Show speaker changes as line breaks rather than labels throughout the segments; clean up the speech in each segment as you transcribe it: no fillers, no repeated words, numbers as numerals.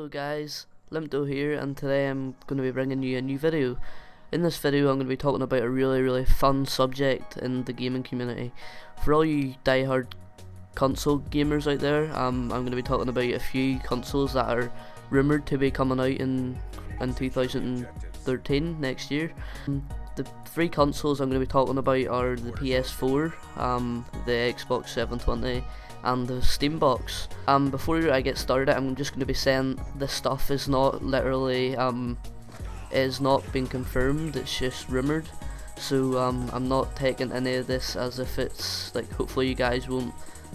Hello guys, Limpdo here, and today I'm going to be bringing you a new video. In this video I'm going to be talking about a really fun subject in the gaming community. For all you diehard console gamers out there, I'm going to be talking about a few consoles that are rumoured to be coming out in 2013, next year. The three consoles I'm going to be talking about are the PS4, the Xbox 720 and the Steam Box. Before I get started, I'm just going to be saying this stuff is not literally is not being confirmed, it's just rumoured. So I'm not taking any of this as if it's like, hopefully you guys won't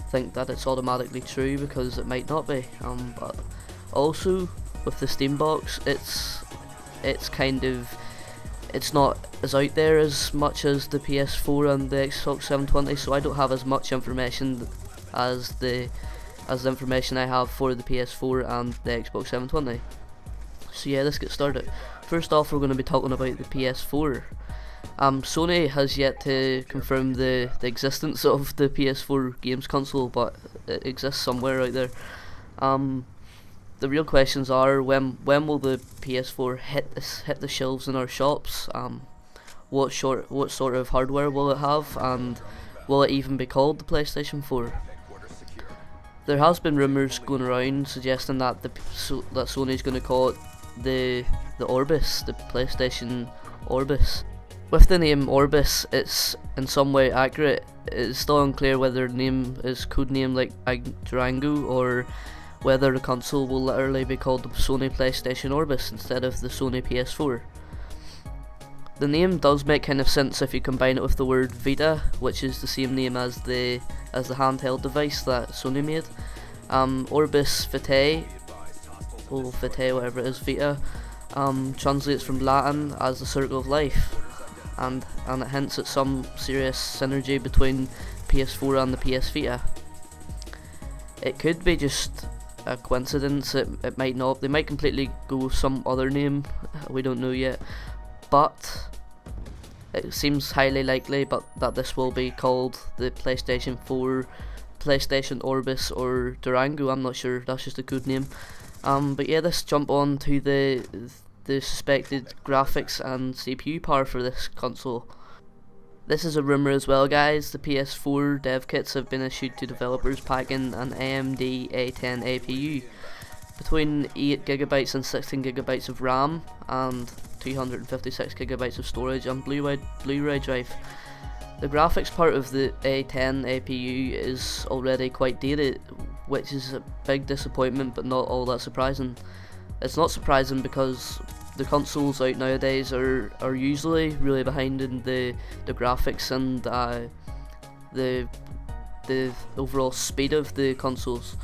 think that it's automatically true, because it might not be. But also with the Steam Box, it's kind of, it's not as out there as much as the PS4 and the Xbox 720, so I don't have as much information as the information I have for the PS4 and the Xbox 720. So yeah, let's get started. First off, we're going to be talking about the PS4. Sony has yet to confirm the existence of the PS4 games console, but it exists somewhere out there. The real questions are, when will the PS4 hit the shelves in our shops? What sort of hardware will it have, and will it even be called the PlayStation 4? There has been rumours going around suggesting that that Sony's going to call it the Orbis, the PlayStation Orbis. With the name Orbis, it's in some way accurate. It's still unclear whether the name is codename like Durango, or whether the console will literally be called the Sony PlayStation Orbis instead of the Sony PS4. The name does make kind of sense if you combine it with the word Vita, which is the same name as the handheld device that Sony made. Orbis Vitae, or Vitae, whatever it is, Vita, translates from Latin as the circle of life, and it hints at some serious synergy between PS4 and the PS Vita. It could be just a coincidence, it might not. They might completely go with some other name, we don't know yet, but it seems highly likely that this will be called the PlayStation 4, PlayStation Orbis, or Durango. I'm not sure, that's just a code name. But yeah, let's jump on to the suspected graphics and CPU power for this console. This is a rumour as well, guys. The PS4 dev kits have been issued to developers packing an AMD A10 APU, between 8GB and 16GB of RAM, and 256GB of storage and Blu-ray drive. The graphics part of the A10 APU is already quite dated, which is a big disappointment, but not all that surprising. It's not surprising because the consoles out nowadays are usually really behind in the graphics and the overall speed of the consoles.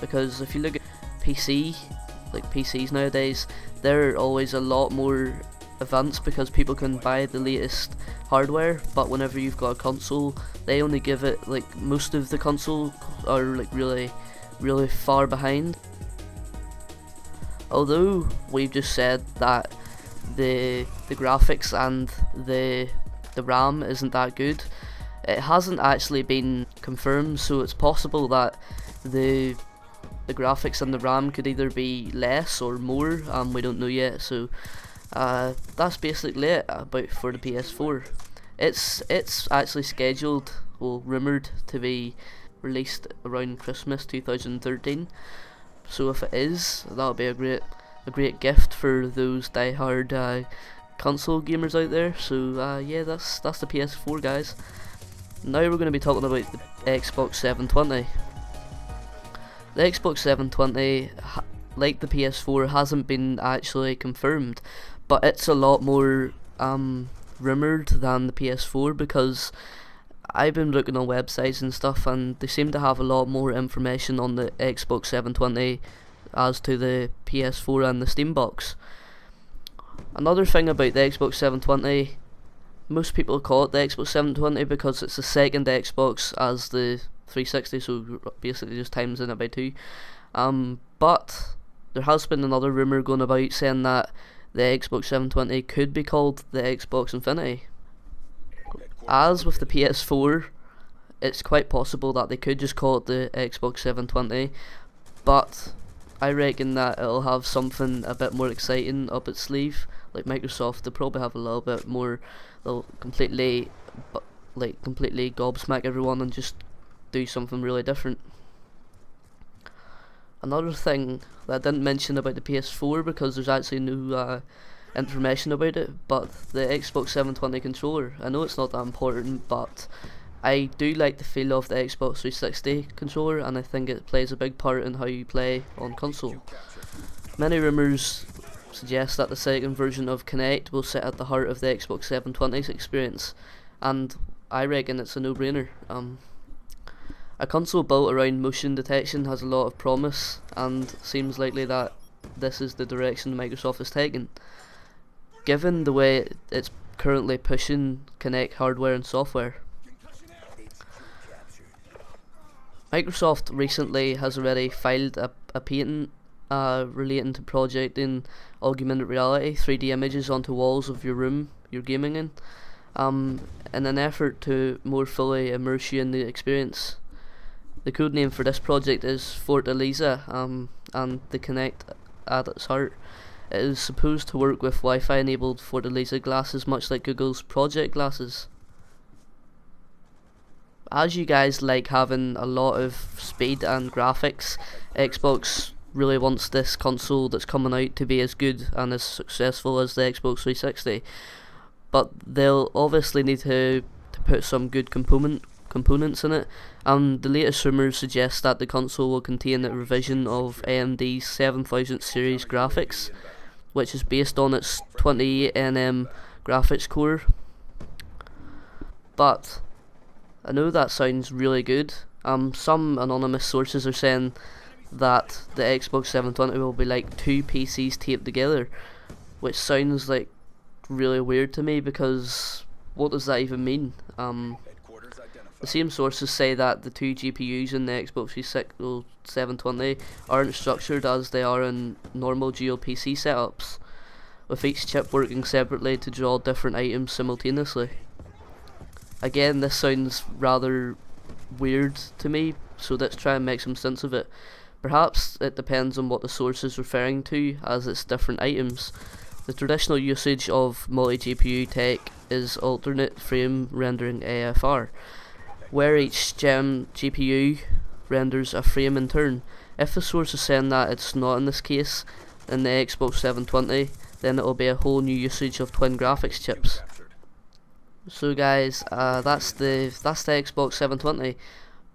Because if you look at PCs nowadays, they're always a lot more advanced because people can buy the latest hardware, but whenever you've got a console, they only give it, like, most of the console are like really far behind. Although we've just said that the graphics and the RAM isn't that good, it hasn't actually been confirmed, so it's possible that the graphics and the RAM could either be less or more, we don't know yet. So that's basically it about for the PS4. It's actually scheduled, well, rumoured to be released around Christmas 2013. So if it is, that'll be a great gift for those diehard console gamers out there. So yeah, that's the PS4, guys. Now we're going to be talking about the Xbox 720. The Xbox 720, like the PS4, hasn't been actually confirmed, but it's a lot more rumoured than the PS4, because I've been looking on websites and stuff, and they seem to have a lot more information on the Xbox 720 as to the PS4 and the Steam Box. Another thing about the Xbox 720, most people call it the Xbox 720 because it's the second Xbox as the 360, so basically just times in it by 2. But there has been another rumour going about saying that the Xbox 720 could be called the Xbox Infinity. As with the PS4, it's quite possible that they could just call it the Xbox 720, but I reckon that it'll have something a bit more exciting up its sleeve. Like Microsoft, they'll probably have a little bit more. They'll completely gobsmack everyone and just do something really different. Another thing that I didn't mention about the PS4, because there's actually no information about it, but the Xbox 720 controller. I know it's not that important, but I do like the feel of the Xbox 360 controller, and I think it plays a big part in how you play on console. Many rumours suggest that the second version of Kinect will sit at the heart of the Xbox 720's experience, and I reckon it's a no-brainer. A console built around motion detection has a lot of promise, and seems likely that this is the direction Microsoft is taking. Given the way it's currently pushing Kinect hardware and software. Microsoft recently has already filed a patent relating to projecting augmented reality 3D images onto walls of your room you're gaming in an effort to more fully immerse you in the experience. The code name for this project is Fortaleza, and the Kinect at its heart. It is supposed to work with Wi-Fi enabled Fortaleza glasses, much like Google's Project glasses. As you guys like having a lot of speed and graphics, Xbox really wants this console that's coming out to be as good and as successful as the Xbox 360, but they'll obviously need to put some good components in it, and the latest rumours suggest that the console will contain a revision of AMD's 7000 series graphics, which is based on its 28nm graphics core. But I know that sounds really good. Some anonymous sources are saying that the Xbox 720 will be like two PCs taped together, which sounds like really weird to me, because what does that even mean? The same sources say that the two GPUs in the Xbox 360 720 aren't structured as they are in normal dual PC setups, with each chip working separately to draw different items simultaneously. Again, this sounds rather weird to me, so let's try and make some sense of it. Perhaps it depends on what the source is referring to, as it's different items. The traditional usage of multi-GPU tech is alternate frame rendering AFR, where each gem GPU renders a frame in turn. If the source is saying that it's not in this case in the Xbox 720, then it will be a whole new usage of twin graphics chips. So guys, that's the Xbox 720.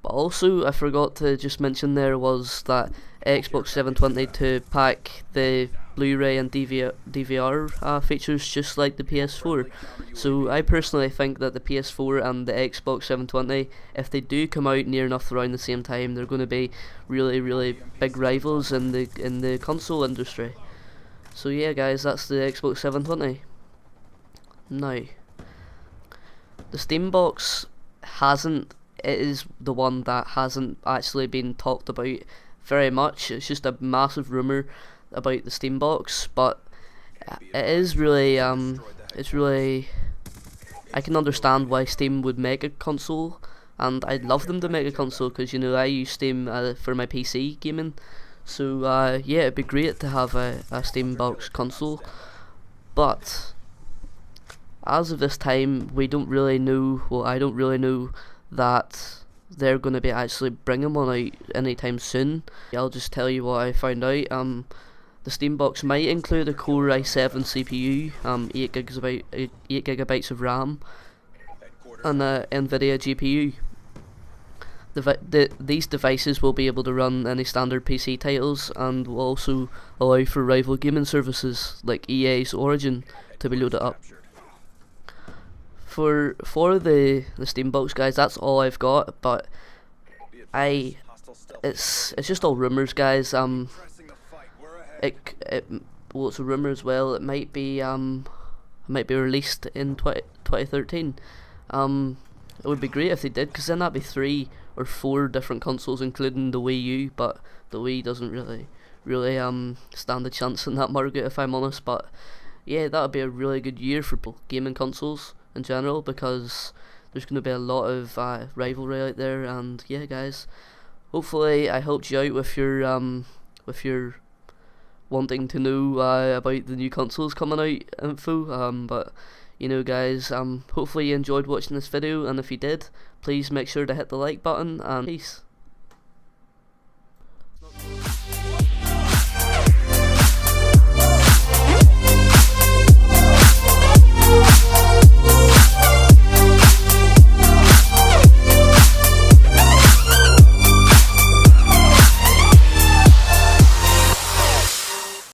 But also, I forgot to just mention there was that Xbox 720 to pack the Blu-ray and DVR features just like the PS4. So I personally think that the PS4 and the Xbox 720, if they do come out near enough around the same time, they're going to be really big rivals in the console industry. So yeah guys, that's the Xbox 720. Now, the Steam box is the one that hasn't actually been talked about very much. It's just a massive rumour about the Steam box, but it is really it's really, I can understand why Steam would make a console, and I'd love them to make a console, because you know I use Steam for my PC gaming. So yeah, it'd be great to have a Steam box console, but as of this time, we don't really know, well, I don't really know that they're going to be actually bringing one out anytime soon. I'll just tell you what I found out. The Steam box might include a Core i7 CPU, 8 gigabytes of RAM, and a Nvidia GPU. These devices will be able to run any standard PC titles, and will also allow for rival gaming services like EA's Origin to be loaded up. For the Steam box, guys, that's all I've got, but it's just all rumours, guys. It's a rumour as well. It might be released in 2013. It would be great if they did, because then that'd be 3 or 4 different consoles, including the Wii U. But the Wii doesn't really stand a chance in that market, if I'm honest. But yeah, that would be a really good year for gaming consoles in general, because there's going to be a lot of rivalry out there. And yeah guys, hopefully I helped you out with if you're wanting to know about the new consoles coming out info. But you know, guys, hopefully you enjoyed watching this video, and if you did, please make sure to hit the like button, and peace.